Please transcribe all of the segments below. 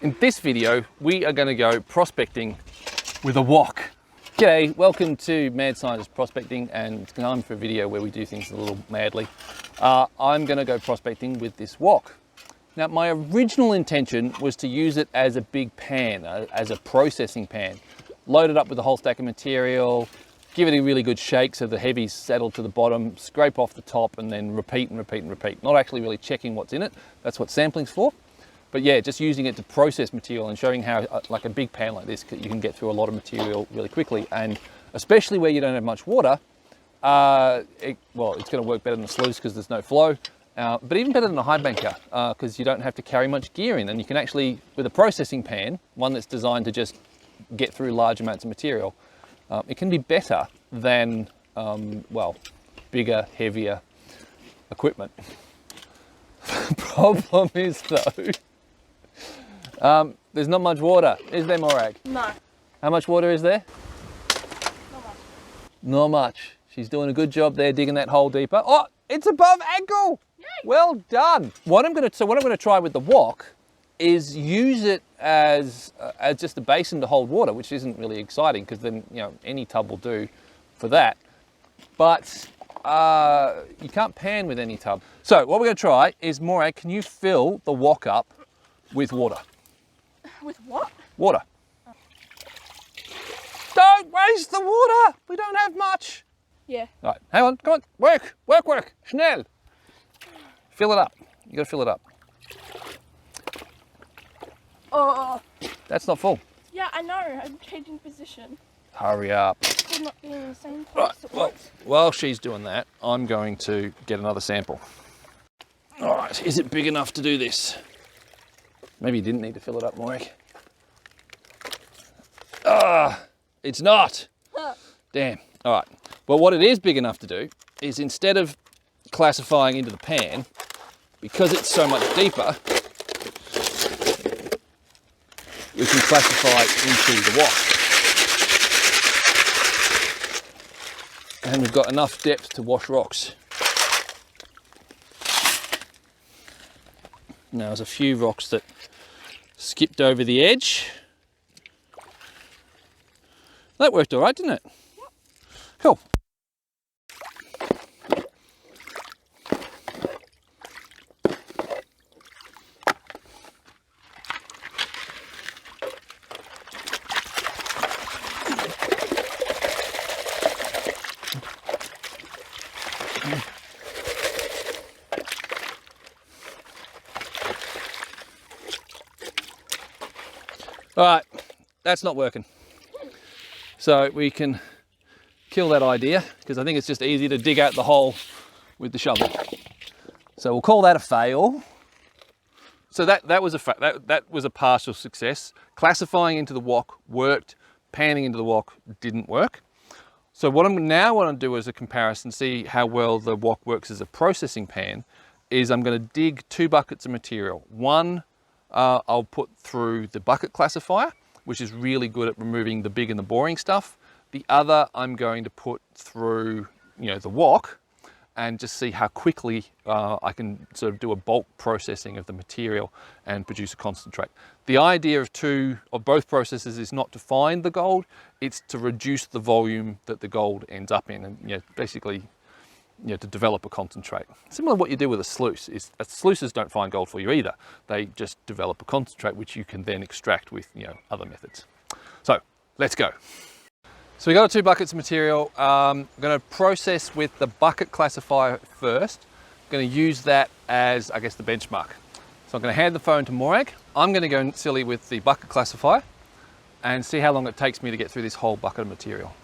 In this video, we are going to go prospecting with a wok. G'day, welcome to Mad Scientist Prospecting, and it's time for a video where we do things a little madly. I'm going to go prospecting with this wok. Now, my original intention was to use it as a big pan, as a processing pan. Load it up with a whole stack of material, give it a really good shake so the heavies settle to the bottom, scrape off the top, and then repeat and repeat and repeat. Not actually really checking what's in it. That's what sampling's for. But yeah, just using it to process material and showing how, like a big pan like this, you can get through a lot of material really quickly. And especially where you don't have much water, well, it's going to work better than a sluice because there's no flow. But even better than a high banker because you don't have to carry much gear in. And you can actually, with a processing pan, one that's designed to just get through large amounts of material, it can be better than, well, bigger, heavier equipment. The problem is though, there's not much water, is there, 𝗏𝗏𝗏? No. How much water is there? Not much. Not much. She's doing a good job there, digging that hole deeper. Oh, it's above ankle. Yay. Well done. What I'm going to try with the wok is use it as just a basin to hold water, which isn't really exciting because then, you know, any tub will do for that. But you can't pan with any tub. So what we're going to try is, 𝗏𝗏𝗏, can you fill the wok up with water? With what? Water. Oh. Don't waste the water. We don't have much. Yeah. All right, hang on, come on, work, schnell. Fill it up. You got to fill it up. Oh. That's not full. Yeah, I know. I'm changing position. Hurry up. I'm not being in the same place. Right, well, while she's doing that, I'm going to get another sample. All right, is it big enough to do this? Maybe you didn't need to fill it up, 𝗏𝗏𝗏. It's not. Damn. All right. Well, what it is big enough to do is, instead of classifying into the pan, because it's so much deeper, we can classify into the wok. And we've got enough depth to wash rocks. Now, there's a few rocks that skipped over the edge. That worked all right, didn't it? Yep. Cool. All right, that's not working. So we can kill that idea because I think it's just easier to dig out the hole with the shovel. So we'll call that a fail. So that was a partial success. Classifying into the wok worked, panning into the wok didn't work. So what I'm now want to do as a comparison, see how well the wok works as a processing pan, is I'm going to dig 2 buckets of material. One I'll put through the bucket classifier, which is really good at removing the big and the boring stuff. The other I'm going to put through, the wok, and just see how quickly I can sort of do a bulk processing of the material and produce a concentrate. The idea of both processes is not to find the gold, it's to reduce the volume that the gold ends up in, and basically to develop a concentrate. Similar to what you do with a sluice. Sluices don't find gold for you either. They just develop a concentrate which you can then extract with other methods. So let's go. So we got our 2 buckets of material. I'm going to process with the bucket classifier first. I'm going to use that as, I guess, the benchmark. So I'm going to hand the phone to 𝗏𝗏𝗏. I'm going to go silly with the bucket classifier and see how long it takes me to get through this whole bucket of material.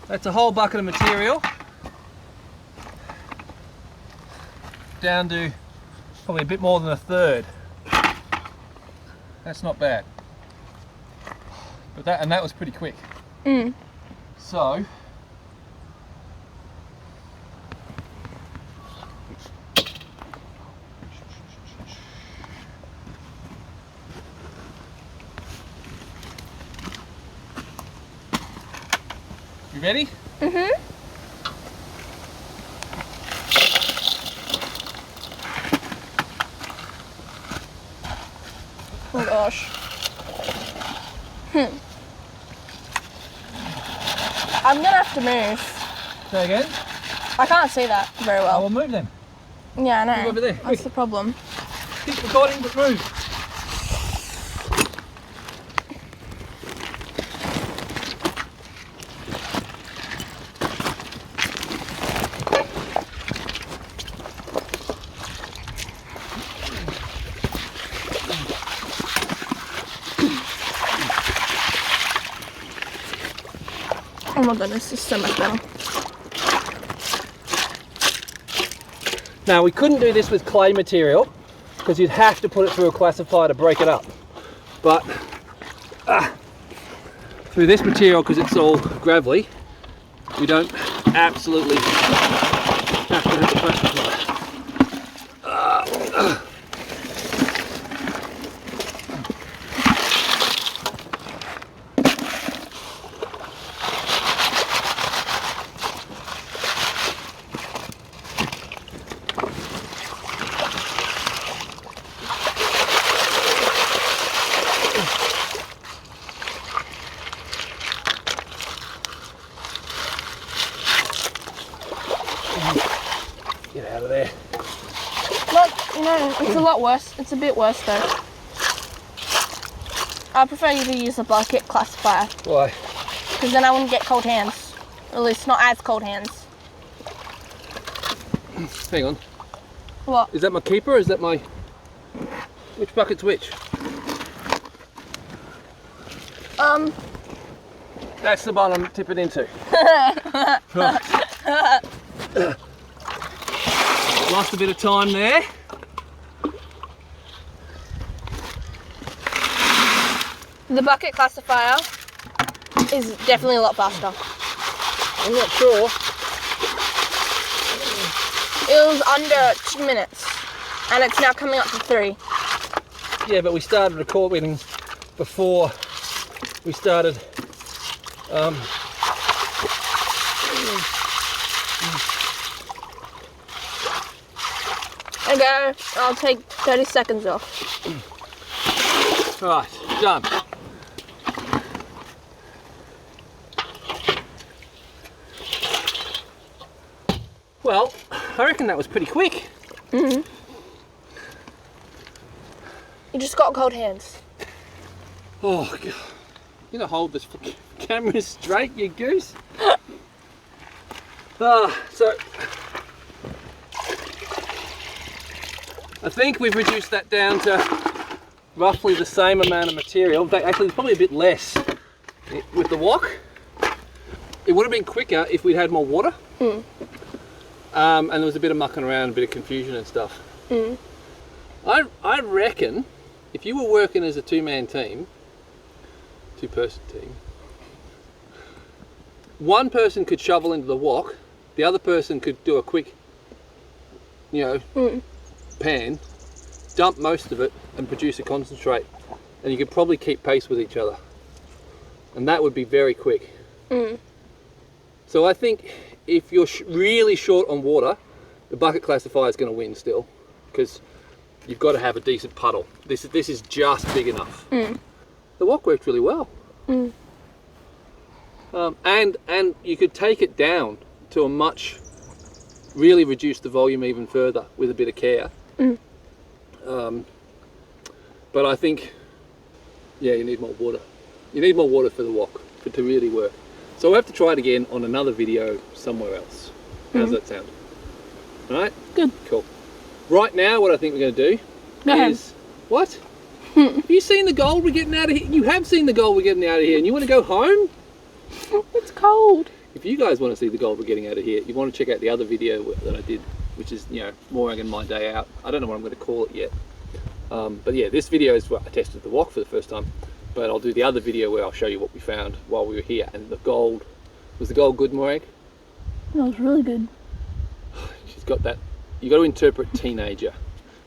That's a whole bucket of material down to probably a bit more than 1/3. That's not bad. But that was pretty quick. So You ready? Mm-hmm. Oh gosh. I'm gonna have to move. Say again? I can't see that very I well. will move them. Yeah, I know. Move over there. That's the problem. Keep recording, but move. Oh my goodness, this is so much better. Now we couldn't do this with clay material because you'd have to put it through a classifier to break it up. But through this material, because it's all gravelly, we don't absolutely have to have the classifier. Get out of there. Look, you know, it's a lot worse. It's a bit worse though. I prefer you to use a bucket classifier Why? because then I wouldn't get cold hands. At least not as cold hands. Hang on. What? Is that my keeper or is that my... Which bucket's which? That's the one I'm tipping into. Right. Lost a bit of time there. The bucket classifier is definitely a lot faster. I'm not sure. It was under 2 minutes and it's now coming up to 3. Yeah, but we started recording before we started. Okay, I'll take 30 seconds off. Right, done. Well, I reckon that was pretty quick. Mm-hmm. You just got cold hands. Oh, God. You gonna hold this camera straight, you goose? So I think we've reduced that down to roughly the same amount of material. In fact, actually, it's probably a bit less with the wok. It would have been quicker if we'd had more water. Mm. And there was a bit of mucking around, a bit of confusion and stuff. Mm. I reckon if you were working as a two-man team, two-person team, one person could shovel into the wok, the other person could do a quick, pan, dump most of it and produce a concentrate, and you could probably keep pace with each other, and that would be very quick. Mm. So I think if you're really short on water, the bucket classifier is going to win still, because you've got to have a decent puddle. This is just big enough. Mm. The wok worked really well. Mm. And you could take it down to a really reduce the volume even further with a bit of care. Mm. But I think, yeah, you need more water. You need more water for the wok to really work. So we'll have to try it again on another video somewhere else. How's that sound? All right? Good. Cool. Right now, what I think we're going to do is... What? Have you seen the gold we're getting out of here? You have seen the gold we're getting out of here, and you want to go home? It's cold. If you guys want to see the gold we're getting out of here, you want to check out the other video that I did, which is, more like in my day out. I don't know what I'm going to call it yet. But yeah, this video is where I tested the wok for the first time. But I'll do the other video where I'll show you what we found while we were here. And the gold, was the gold good, Morag? That was really good. She's got that. You got to interpret teenager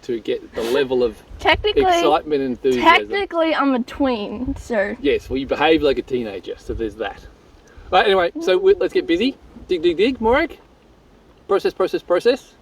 to get the level of excitement and enthusiasm. Technically, I'm a tween, so... Yes, well, you behave like a teenager, so there's that. Right, anyway, so let's get busy. Dig, dig, dig, more egg. Process, process, process.